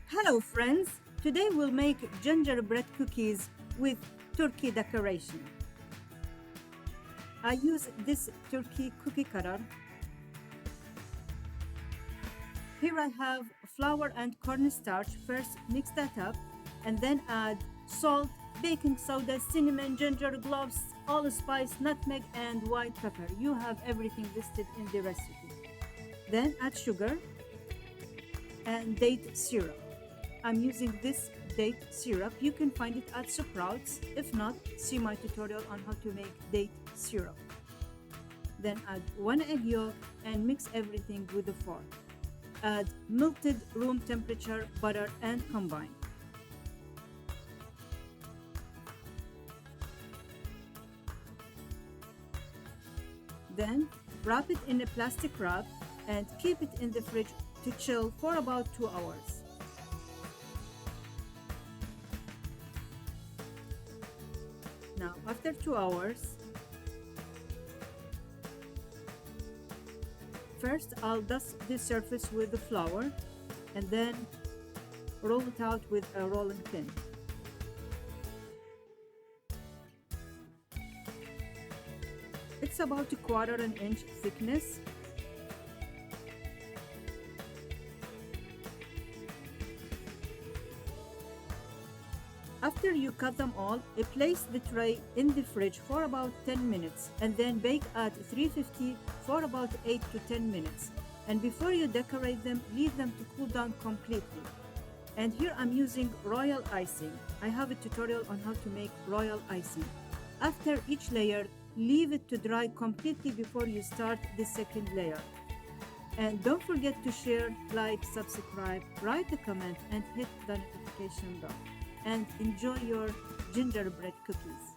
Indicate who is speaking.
Speaker 1: Hello friends! Today we'll make gingerbread cookies with turkey decoration. I use this turkey cookie cutter. Here I have flour and cornstarch. First mix that up and then add salt, baking soda, cinnamon, ginger, cloves, allspice, nutmeg and white pepper. You have everything listed in the recipe. Then add sugar and date syrup. I'm using this date syrup. You can find it at Sprouts. If not, see my tutorial on how to make date syrup. Then add 1 egg yolk and mix everything with a fork. Add melted room temperature butter and combine. Then wrap it in a plastic wrap and keep it in the fridge to chill for about 2 hours. Now, after 2 hours, first I'll dust the surface with the flour and then roll it out with a rolling pin. It's about a 1/4 inch thickness. After you cut them all, place the tray in the fridge for about 10 minutes and then bake at 350 for about 8 to 10 minutes. And before you decorate them, leave them to cool down completely. And here I'm using royal icing. I have a tutorial on how to make royal icing. After each layer, leave it to dry completely before you start the second layer. And don't forget to share, like, subscribe, write a comment, and hit the notification bell. And enjoy your gingerbread cookies.